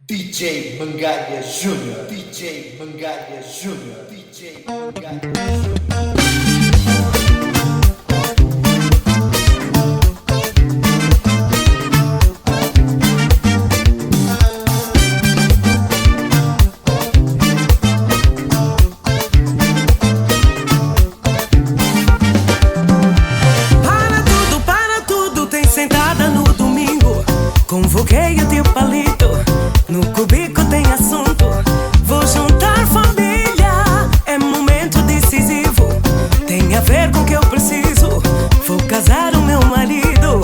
DJ Mangalha Júnior, DJ Mangalha Júnior, DJ Mangalha Júnior. Para tudo, tem sentada no domingo. Convoquei o teu palito, no cubico tem assunto. Vou juntar família, é momento decisivo. Tem a ver com o que eu preciso, vou casar o meu marido.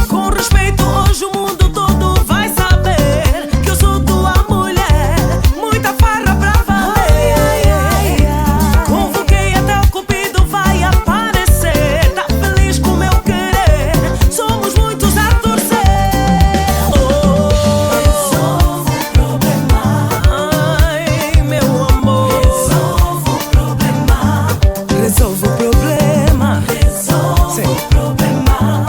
Com respeito, hoje o mundo todo vai saber que eu sou tua mulher. Muita farra pra valer. Convoquei até o cupido, vai aparecer. Tá feliz com o meu querer, somos muitos a torcer. Resolvo o problema, ai meu amor. Resolvo o problema, resolvo o problema, resolvo o problema.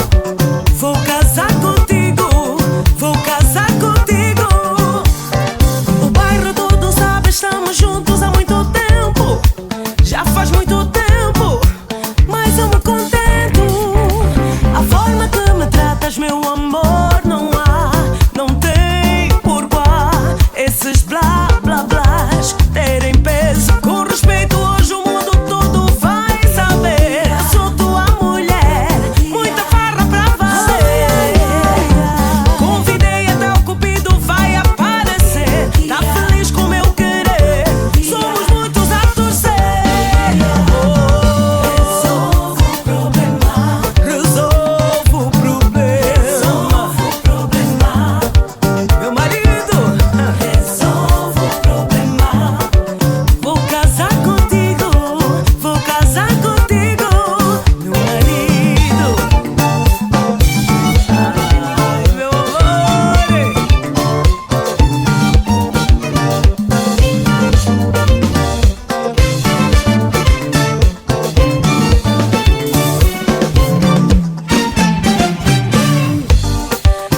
Vou casar contigo, vou casar contigo. O bairro todo sabe, estamos juntos há muito tempo. Já faz muito tempo, mas eu me contento. A forma que me tratas, meu amor, não há, não tem porquê esses blá blá blás terem peso. Com respeito, hoje o mundo todo vai saber. Sou tua mulher, muita farra pra valer. Convidei até o cupido, vai aparecer. Tá feliz com o meu querer, somos muitos a torcer. Resolvo o problema, resolvo o problema, meu marido. Resolvo o problema, vou casar contigo, vou casar contigo, meu marido. Ai, meu amor.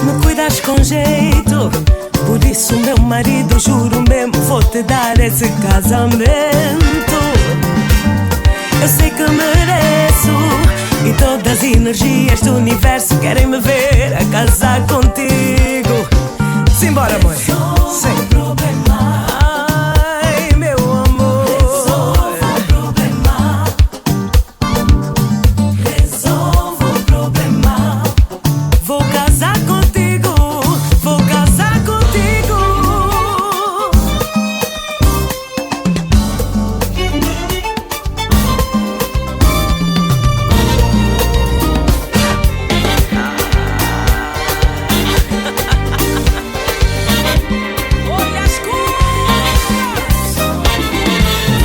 Me cuidas com jeito, por isso meu marido, juro mesmo, vou te dar esse casamento. Eu sei que mereço, e todas as energias do universo querem me ver a casar contigo. Simbora, amor. Sim. Ai, meu amor. Resolvo o problema, resolvo o problema. Vou casar contigo, vou casar contigo. Olha as cores.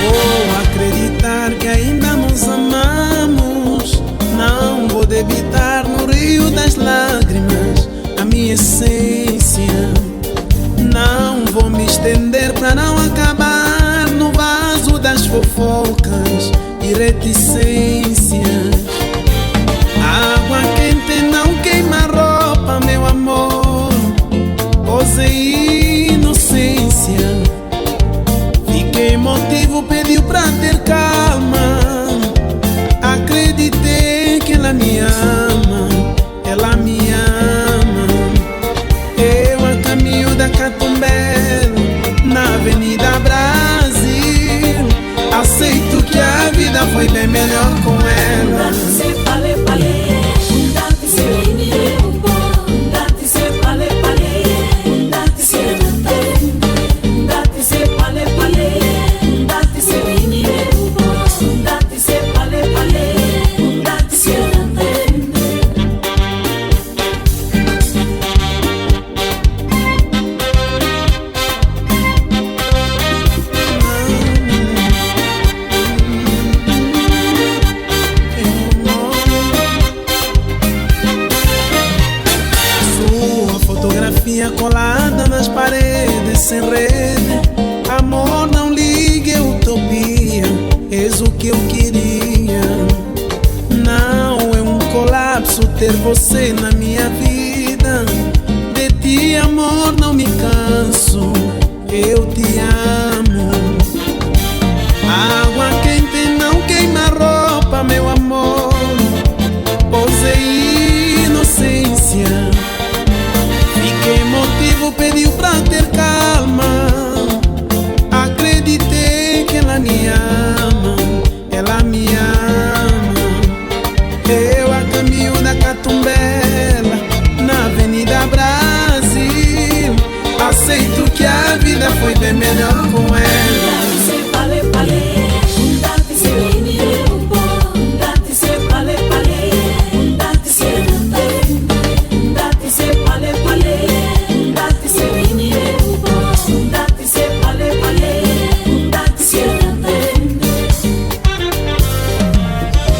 Vou acreditar que ainda nos amamos. Não vou debitar no rio das lágrimas a minha essência. Não vou me estender pra não acabar no vaso das fofocas e reticências. Água quente não queima a roupa, meu amor. Osei inocência. Fiquei motivo, pediu pra ter calma. Acreditei que ela me ama, ela me ama. Eu a caminho da Catumbela, na Avenida Brasil. Aceito que a vida foi bem melhor com ela. Sua fotografia colada nas paredes sem rede. Amor, não ligue, utopia, eis o que eu queria. Não é um colapso ter você na minha vida. De ti, amor, amor, não me canso. Eu te amo. Água quente não queima roupa, meu amor. Posei inocência. Fiquei motivo, pediu pra ter calma. Acreditei que ela me ama. Ela me ama. Eu a caminho da Catumbela, na Avenida Brasil. Aceito que a vida foi bem melhor com ela.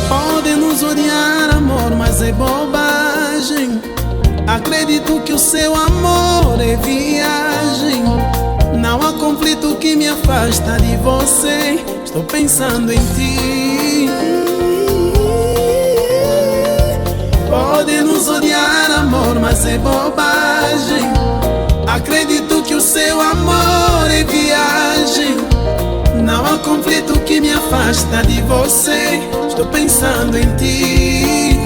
Podem nos odiar, amor, mas é bobagem. Acredito que o seu amor é viagem. Não há conflito que me afasta de você. Estou pensando em ti. Podem nos odiar, amor, mas é bobagem. Acredito que o seu amor é viagem. Não há conflito que me afasta de você. Estou pensando em ti.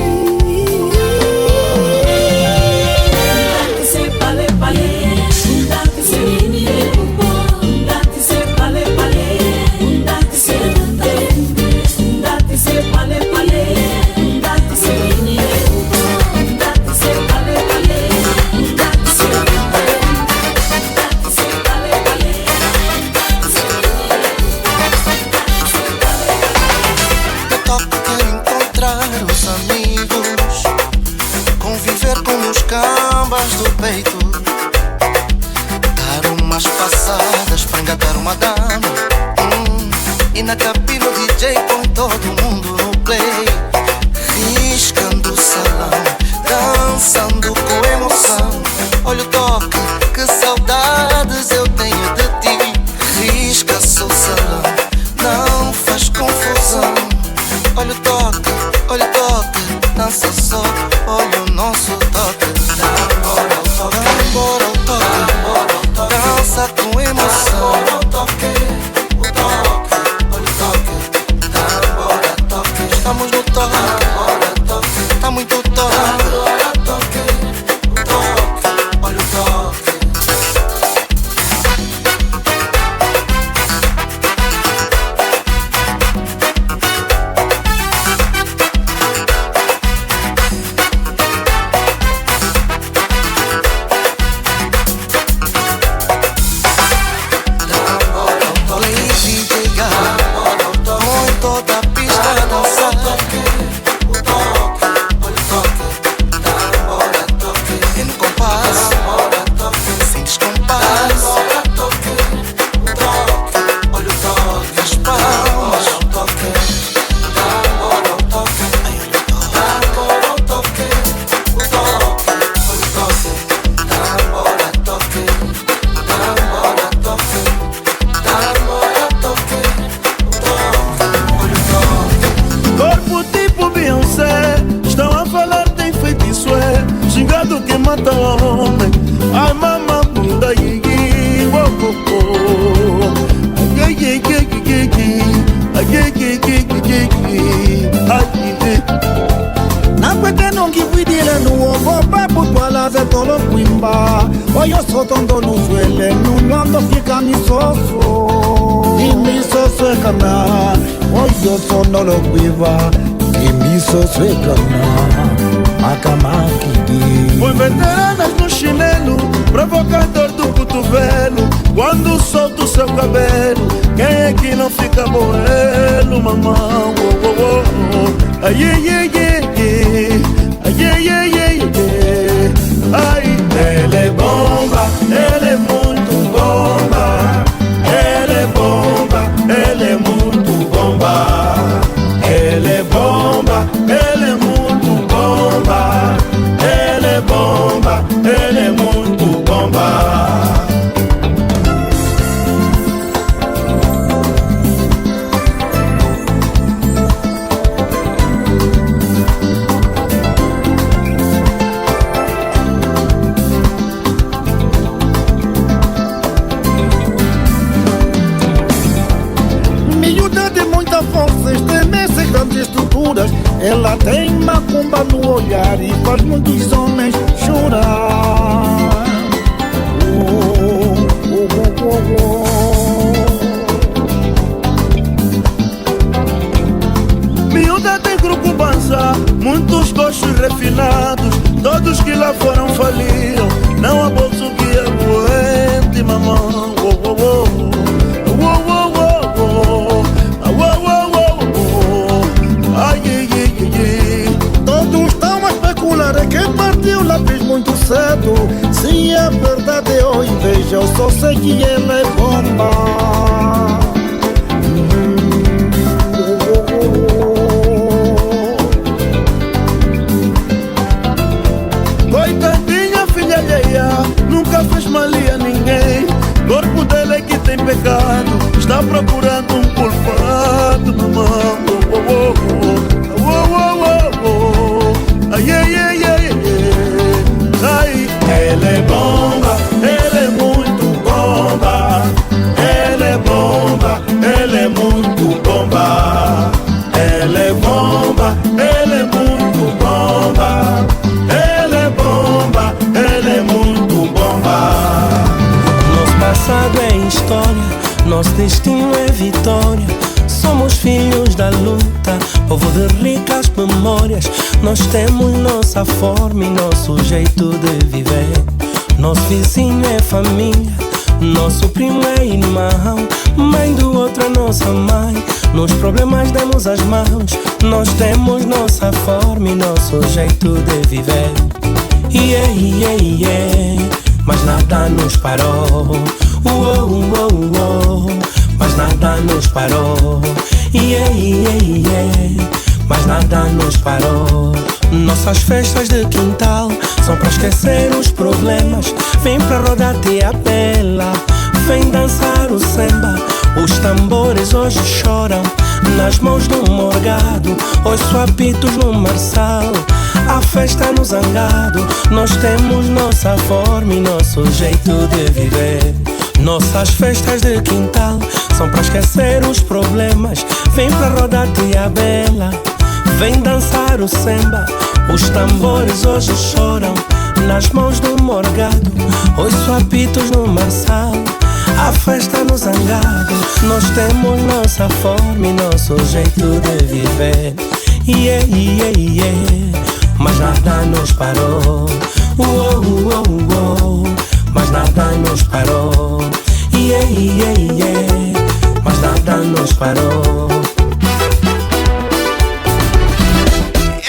Os amigos, conviver com os cambas do peito, dar umas passadas pra engatar uma dama, e na cabine o DJ põe todo mundo no play, riscando o salão, dançando com emoção. Olha o toque, que saudades eu tenho de ti. Risca-se o salão, não faz confusão. Olha o toque, dança só, olha o nosso toque. Tambora o toque, dança com emoção. Olha o toque, olha o toque. Tambora toque, estamos no toque, tá muito toque. Tambora toque, olha o toque. Oyo sotondo nuzuele nulando fika misoso imisoso ekana oyo sono lo guiva imisoso ekana akamakidi. Foi veteranas no chinelo, provocador do cotovelo. Quando solta o seu cabelo, quem é que não fica moreno, mamão? Oh, oh, oh. Ai, ai, ai, ai, ai, ai, ai, ai, ai. Ai, ela é bomba, ela é muito bomba. Ela é bomba, ela é muito bomba. Ela é bomba, ela é muito bomba. Ela é bomba, ela é muito bomba. Ela tem macumba no olhar e faz muitos homens chorar. Miúda tem grupo banza, muitos gostos refinados. Todos que lá foram faliram, não há bolso que aguente, mamão. Todos estão a especular é quem partiu o lápis muito cedo. Se é verdade ou inveja, eu só sei que ela é bomba. Coitadinha, filha alheia, nunca fez malia a ninguém. Corpo dela é que tem pecado, está procurando um culpado, mamão. Ai, ai, ai, ai, ai. Ela é bomba, ela é muito bomba. Ela é bomba, ela é muito bomba. Ela é bomba, ela é muito bomba. Ela é bomba, ela é muito bomba. Nosso passado é história, nosso destino é vitória. Somos filhos da luta, povo de ricas memórias. Nós temos nossa forma e nosso jeito de viver. Nosso vizinho é família, nosso primo é irmão. Mãe do outro é nossa mãe, nos problemas demos as mãos. Nós temos nossa forma e nosso jeito de viver. Yeah, yeah, yeah. Mas nada nos parou. Mas nada nos parou. Yeah, yeah, yeah. Mas nada nos parou. Nossas festas de quintal são pra esquecer os problemas. Vem pra rodar tia bela, vem dançar o samba. Os tambores hoje choram nas mãos do morgado. Ouço apitos no marçal, a festa no zangado. Nós temos nossa forma e nosso jeito de viver. Nossas festas de quintal são pra esquecer os problemas. Vem pra rodar tia bela, vem dançar o samba. Os tambores hoje choram nas mãos do morgado. Ouço apitos no marçal, a festa no zangado. Nós temos nossa forma e nosso jeito de viver. Yeah, yeah, yeah. Mas nada nos parou. Mas nada nos parou. Yeah, yeah, yeah. Mas nada nos parou.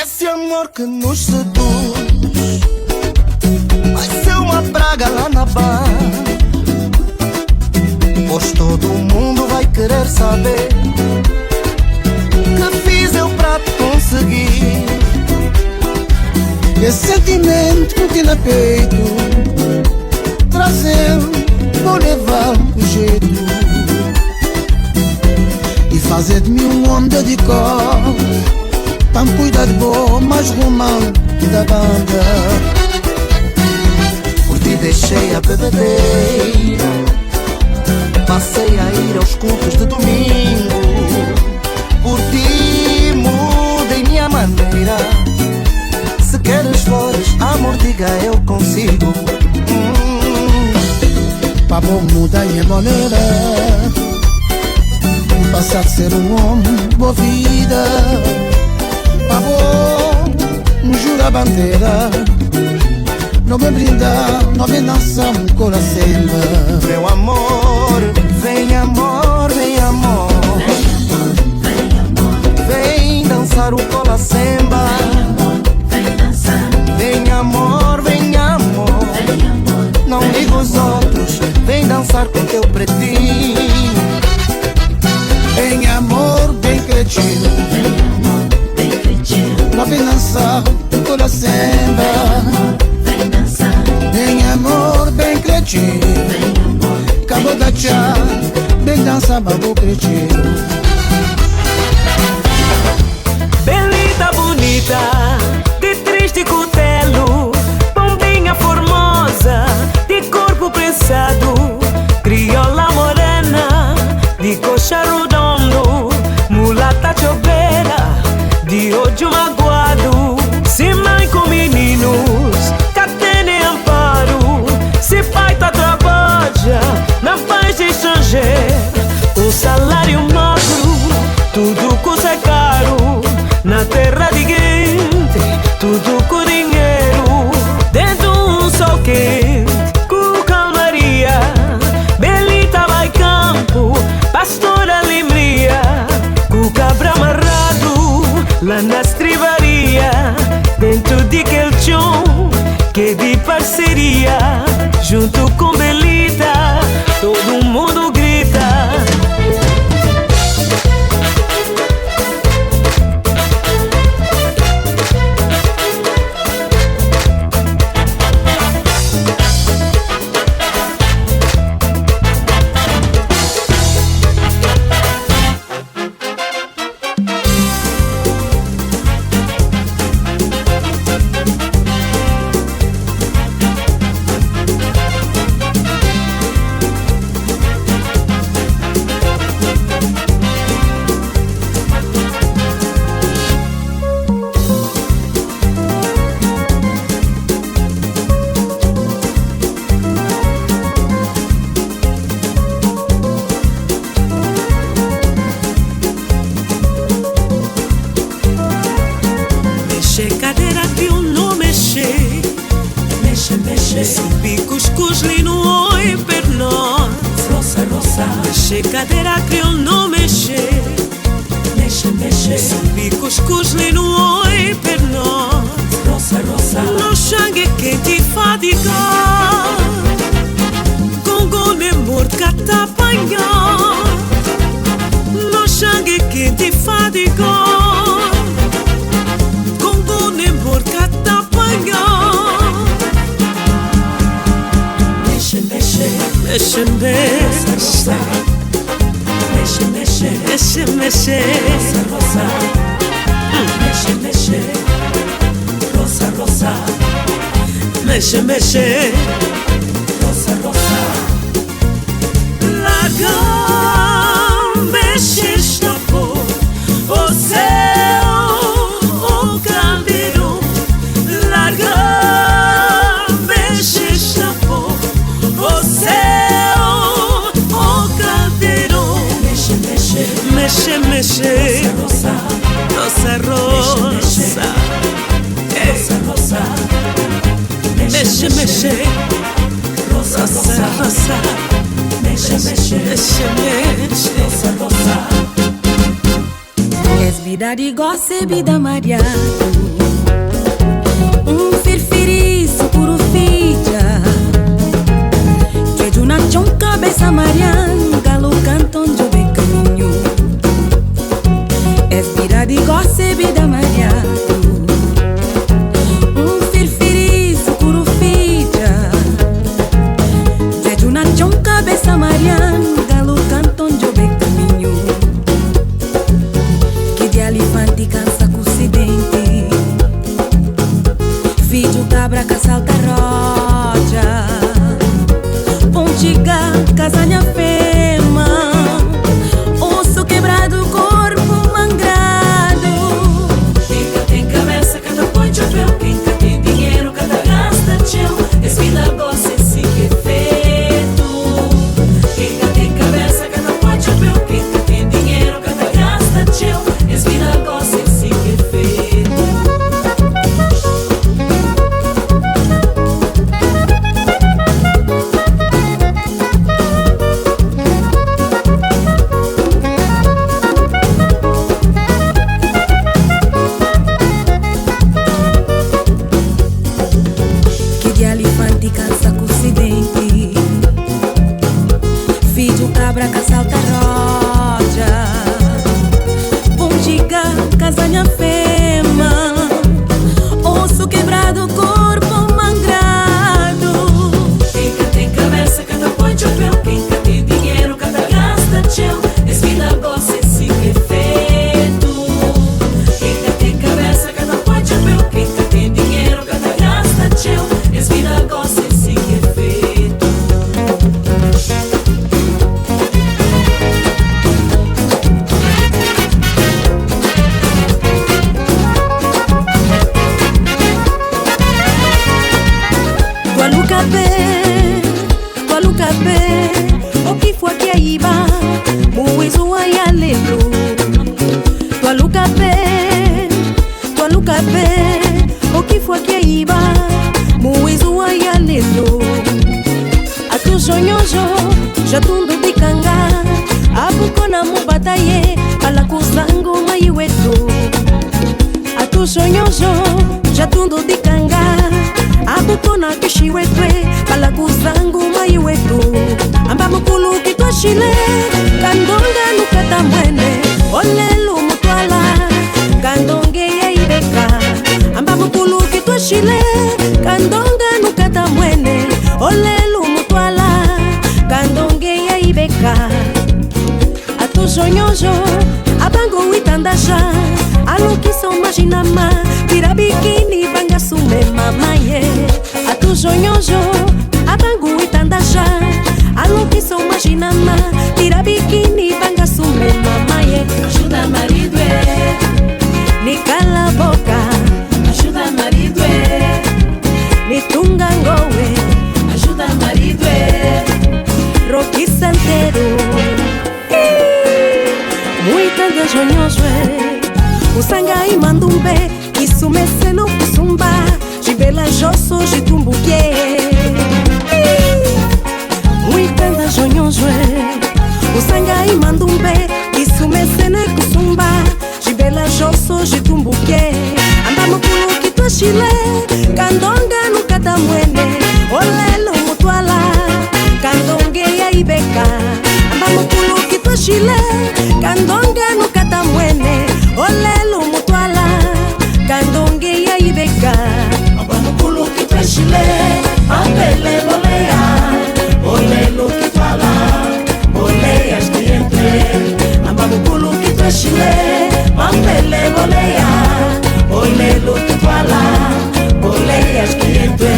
Esse amor que nos seduz vai ser uma praga lá na barra, pois todo mundo vai querer saber que fiz eu pra te conseguir. Esse sentimento que na peito trazendo, vou levar o jeito e fazer de mim um homem dedicado, pra cuidar de boa, mais romântico da banda. Por ti deixei a bebedeira, passei a ir aos cultos de domingo. Por ti mudei minha maneira. Se queres flores, amor, diga eu consigo. Pra bom mudar minha maneira, passar de ser um homem boa vida. Pra bom me jura bandeira, não me brindar, não me dançar um coração. Meu amor, vem amor, vem amor. Vem dançar o colacemba. Vem amor, vem amor. Não liga os outros, vem dançar com teu pretinho. Em amor bem cretino, não vem dançar o coração. Em amor bem cretino, acabou da tchá, bem dançar babu cretino. Belita bonita, de triste cutelo, bombinha formosa, de corpo prensado, crioula morena, de coxa redondo, mulata chopeira, de olho magro. lá na estrivaria, dentro de aquele chão que de parceria, junto com Belita, todo mundo grita. Subi cuscuz li no oi per nós. Roça, roça, Mexe cadeira crioulo não mexe. mexe, mexe. Subi cuscuz li no oi per nós. Roça, roça, No sangue que te fadiga, com gone morca t'apanha. No sangue que te fadiga, com gone morca t'apanha. mexe, mexe. Mexe, mexe, Mexe, mexe. mexe, mexe. Roça, mexe, mexe. Roça, roça, Mexe, mexe. roça, roça. Larga, mexe, escapou. O céu, o caldeirão. Larga, mexe, escapou. O céu, o caldeirão. Mexe, mexe. Mexe, mexe. Roça, Roça, roça. Ei, roça, roça. mexe, mexe. Roça, Roça, roça. roça. Mexe, mexe. Mexe, mexe. Roça, roça. És vida de goce, vida mariado. Firfiriço, puro fija. Que de uma chão cabeça mariana, galo canton de bem caminho. És vida de goce, vida mariado. Firfiriço, puro fija. Que de uma chão cabeça mariana, galo canton de bem caminho. Que de elefante cansa com o dente. Filho cabra que salta roja. Pontiga, casanha fema. Osso quebrado, corpo mangrado. Quem cá tem cabeça, cada põe chapéu. Quem cá tem dinheiro, cada gasta tchau. Es vida gosta, esse que é feito. Quem cá tem cabeça, cada põe chapéu. Quem cá tem dinheiro, cada gasta tchau. Es vida gosta, esse que é feito. Que de elefante cansa com o dente. Filho cabra que salta roja. Pontiga, casanha fema. Osso quebrado, corpo mangrado. Quem cá tem cabeça, cada põe chapéu. Quem cá tem dinheiro, cada gasta tchau. Es vida gosta, esse que é feito. Quem cá tem cabeça, cada põe chapéu. Quem cá tem dinheiro, cada gasta tchau. Es vida gosta, esse que é feito. Gualucapé, o que foi que aí va? Moeso aí alegro. Gualucapé, o que foi que aí va? Moeso aí alegro. A tu sonhojo, já tudo de canga. A buco na mu bataye, ala kuzango maiweto. tu sonhoso, já tudo de canga. A botona que chiwetwe, pala kuzangu maiwetu. Amba mukulu ki tu chile, kandonga nukata mwene. Olelu mutwala, kandonge ya ibeka. Amba mukulu ki tu chile, kandonga nukata mwene. Olelu mutwala, kandonge ya ibeka. A tu sonhoso, abango itandasha. Alo que são maginama, tira biquíni, banga sume mamaye. A tu sonhoso, abango itandasha. Alo que são maginama, tira biquíni, banga sume mamaye. Ajuda marido ni cala a boca. Ajuda marido ni tunga ngowe. Ajuda marido Rocky Santeiro. Muita da sonhoso Usanga e mandumbe, isso me seno kusumba. Jibela josso, jitumbuque. Muitanda jonhozwe. Usanga e mandumbe, isso me seno kusumba. Jibela josso, jitumbuque. Anda mukulu ki tu chile, kandonga nukata mwene. Olelo mutwala, kandonge ya ibeka. Anda mukulu ki tu chile, kandonga nukata mwene. Olelo mutwala, kandonge ya ibeka. Amba mukulu ki tu chile, ambele boleya. Olelo ki fala, boleyas que entre. Amba mukulu ki tu chile, ambele boleya. Olelo ki fala, boleyas que entre.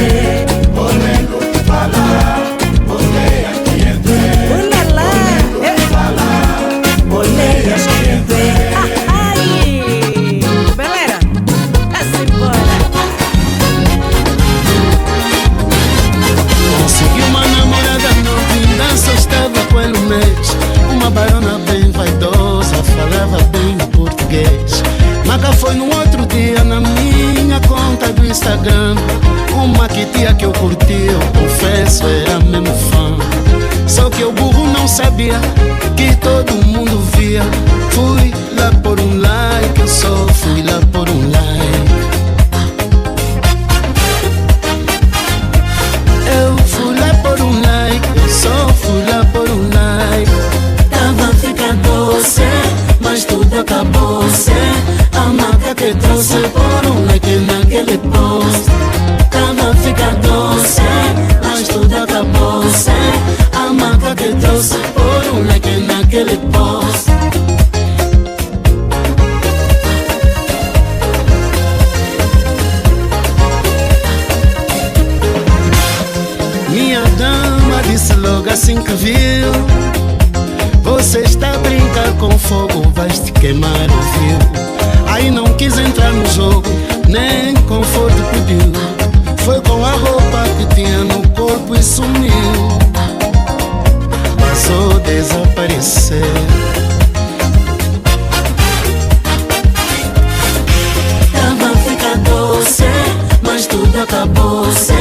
Olelo ki fala, boleyas que entre. Olala, olelo ki fala, boleyas que entre. Belera, essa embora. Consegui uma namorada novinha, só estava pelo mês. Uma baiana bem vaidosa, falava bem português. Maca foi no outro dia na minha conta do Instagram. Uma que tia que eu curti, eu confesso, era mesmo fã. Só que o burro não sabia que todo mundo via. Fui lá por um like, eu só fui lá por um like. Eu fui lá por um like, eu só fui lá por um like. Tava ficando doce, mas tudo acabou-se. A marca que trouxe por um like naquele post. Tava ficando doce, mas tudo acabou-se. A marca que trouxe por um like naquele post. Minha dama disse logo assim que viu: você está a brincar com fogo, vais te queimar o fio. Aí não quis entrar no jogo, nem conforto pediu. Foi com a roupa que tinha no corpo e sumiu. Passou a desaparecer. Tava ficando doce, mas tudo acabou-se.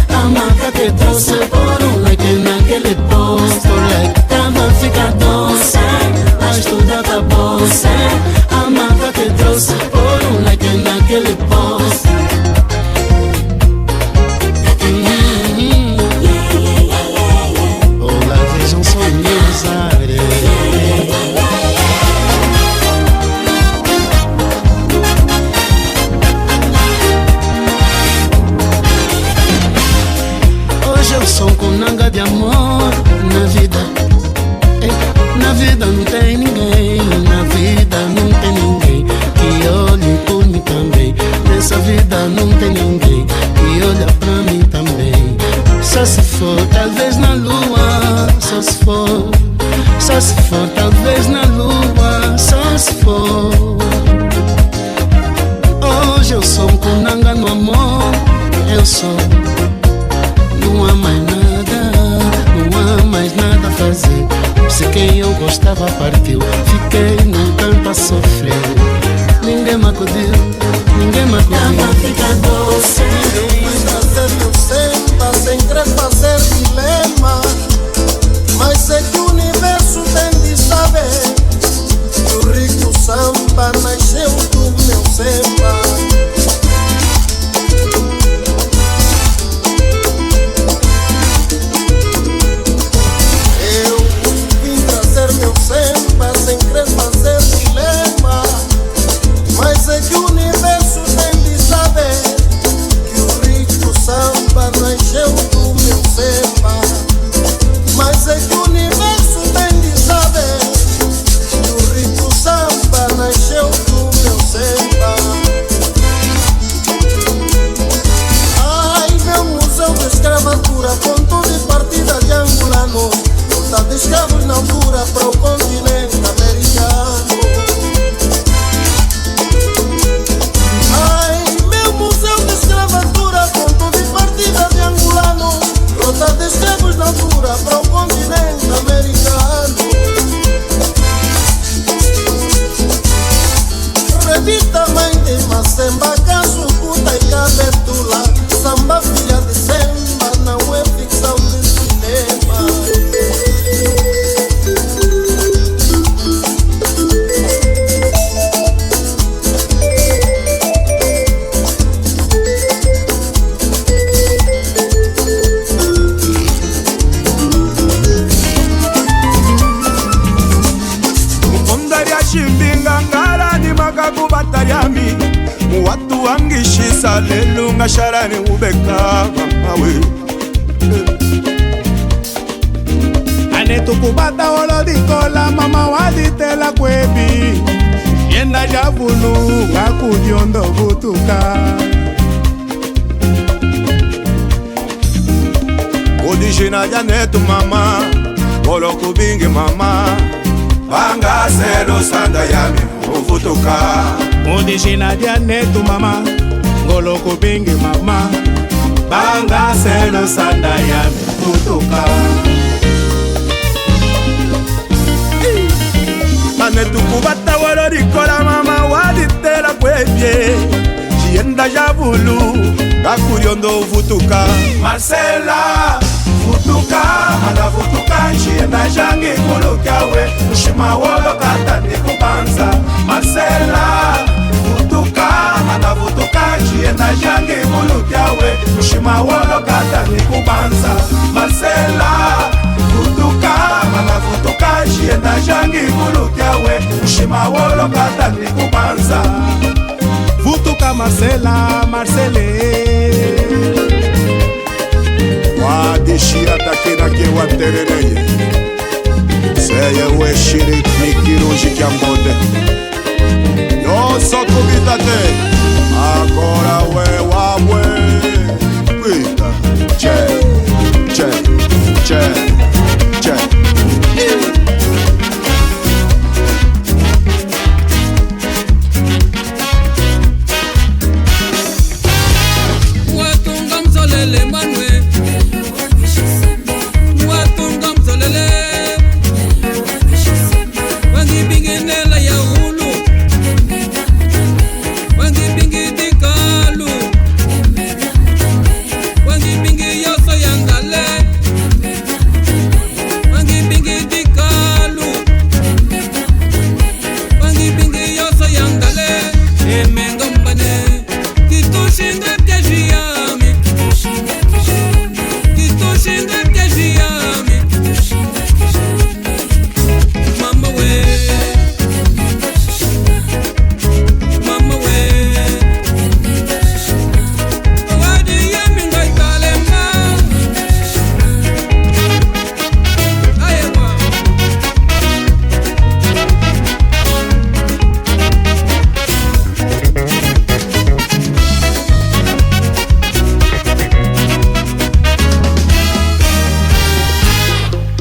A marca que trouxe por um like naquele post. Tava ficando doce, mas tudo acabou-se. A marca que trouxe por um like naquele post. Olá, vejam só meus ares. Hoje eu sou um conanga de amor na vida. Na vida não tem ninguém, na vida não tem ninguém que olhe por mim também. Nessa vida não tem ninguém que olha pra mim também. Só se for talvez na lua, só se for talvez na lua, só se for. Hoje eu sou um conanga no amor, eu sou. Não há mais nada, não há mais nada a fazer. Se quem eu gostava partiu, fiquei num canto a sofrer. Ninguém me acudiu, ninguém me acudiu. Tava ficando doce, Fazer meu samba sem querer fazer dilema. Mas sei que o universo tem de saber que o rico samba nasceu do meu samba. dura para o continente americano. Ai, meu museu de escravatura, ponto de partida de angolano, rota de escravos na altura para o continente americano. Revista mãe de Macemba, Caçucuta e Cabetula, samba filha de Semba, não é ficção de cinema. Mukondaria shimbinga ngara ni makakubataryami watu wangishisa lelu ngasharani ubeka mawe anetukubata olodikola mama waditela kwebi yenda javulu ngakudiondo butuka odijina janetu mama olokubingi mama bangaselo sanda yami uvutuka odijina janetu mama ngolokubingi mama bangaselo sanda yami uvutuka anetukubata wolodikola mama waditela kwebye chienda javulu ngakuriondo uvutuka Marcela vutuka mala vutuka chienda jangi kulukawe ushima wolo kata nikubanza Marcela vutuka mala vutuka chienda jangi kulukawe ushima wolo kata nikubanza Marcela vutuka mala vutuka chienda jangi kulukawe ushima wolo kata nikubanza vutuka Marcela Marcele wadishira takina ke waterereye seye weshiri mikiruji kyambote yo sokubitate agora we wabwe kwita che che che che Watunga mzolele manwe Watunga mzolele Wangi binginela ya ulu Wangi bingi dikalu Wangi bingi yoso yangale Wangi bingi dikalu Wangi bingi yoso yangale Emengombane Kitushinga kejiyami Kitushinga kejiyami Mama we Mama we Wadi yami ngai kalemba Ayewa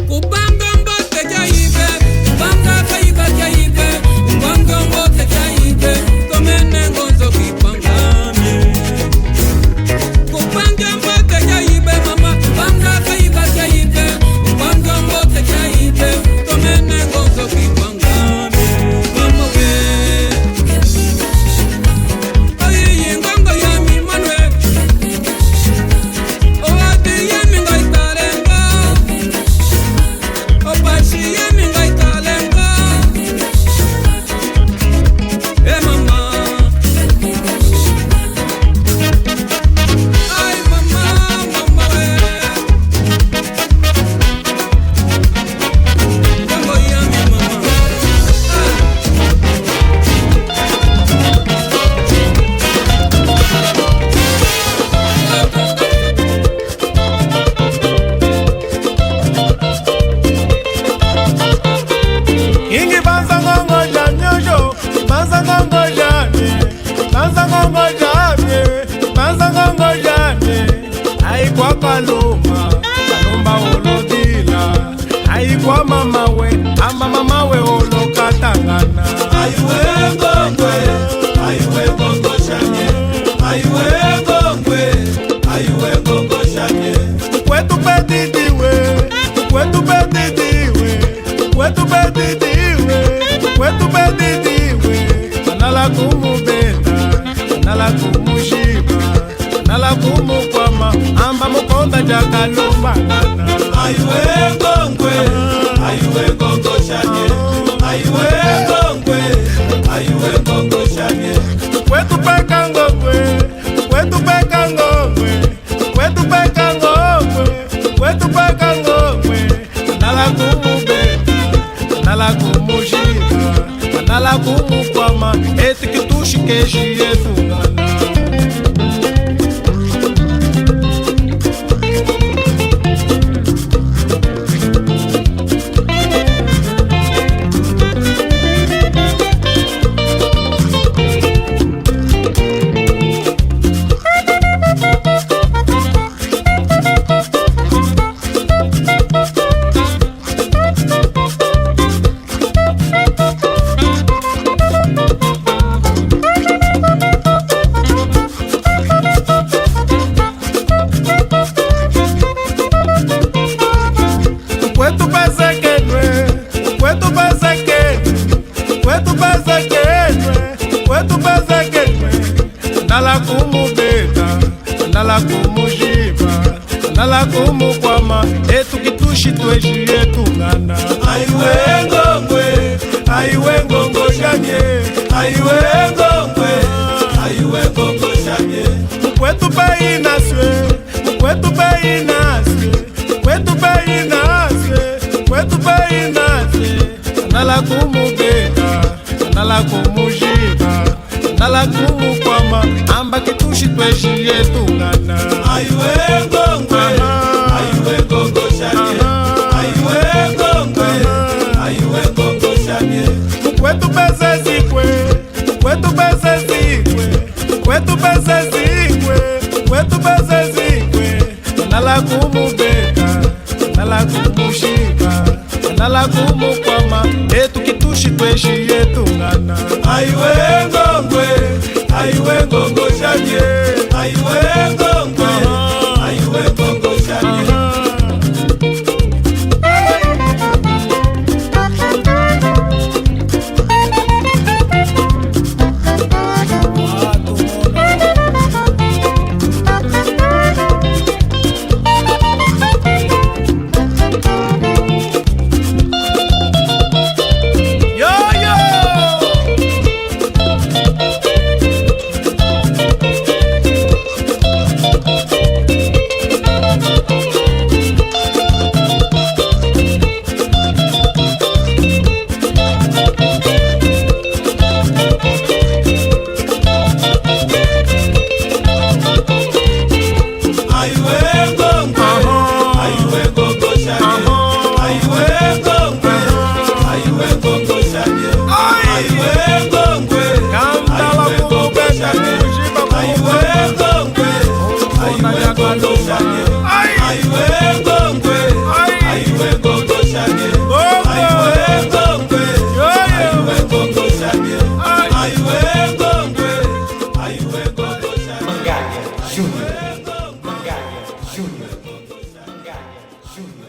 Kubanga mbote jaibe, kubanga kaiba jaibe, kubanga mbote jaibe, tomene ngozo kipangame. Kubanga mbote jaibe mama, kubanga kaiba jaibe, kubanga mbote jaibe, tomene ngozo kipangame. Mama we, oye ngongo yami manwe, oade yami ngai talenga. Opashi yami ngai talenga mama Ay mama, mama we Kongo yami mama ingi banza ngongo janyojo banza ngongo jane banza ngongo jane banza ngongo jane ai kwa kaluma kalumba olodila ai kwa mama we amba mama we olokatangana. Aiwe ngongwe, aiwe ngongo shanye, aiwe ngongwe, aiwe ngongo shanye. Kwetu pedidiwe, kwetu pedidiwe, kwetu pedidiwe, kwetu pedidiwe. Nala kumubeta, nala kumushiba, nala kumukwama, amba mukonda jakalumba nana. Aiwe ngongwe, aiwe ngongo shanye, aiwe ngongwe, aiwe ngongo shanye. Kwetu peka ngongwe, kwetu peka ngongwe, kwetu peka ngongwe, kwetu peka ngongwe. Nala kumubeta, nala kumushiba, nala kumukwama, eti kitushikeshi yetu ngana. Kwetu bazekenwe, kwetu bazekenwe, kwetu bazekenwe, kwetu bazekenwe. Nala kumubeta, nala kumujiba, nala kumukwama, etu kitushi tweshi yetu ngana. Aiwe ngongwe, aiwe ngongo shanye, aiwe ngongwe, aiwe ngongo shanye. Kwetu bayinaswe, kwetu bayinaswe, kwetu bayinaswe, kwetu bayinaswe. Nala kumubeta, nala kumujiba, nala kumukwama, amba kitushi tweshi yetu ngana. Aiwe ngongwe, aiwe ngongo shanye, aiwe ngongwe, aiwe ngongo shanye. Kwetu bezezikwe, kwetu bezezikwe, kwetu bezezikwe, kwetu bezezikwe. Nala kumubeta, nala kumushika, nala kumukwama, etu kitushi tweshi yetu ngana. Aiwe ngongwe, aiwe ngongo shanye, aiwe ngongwe, aiwe ngongo shanye. Yo yo. Aiwe ngongwe, aiwe ngongo shanye, aiwe ngongwe, aiwe ngongo shanye. Aiwe ngongwe, aiwe ngongo shanye, aiwe ngongwe, aiwe ngongo shanye. Aiwe ngongwe, aiwe ngongo shanye, aiwe ngongwe, aiwe ngongo shanye. Aiwe ngongwe, aiwe ngongo shanye. Mangaia Júnior. Mangaia Júnior. Mangaia Júnior.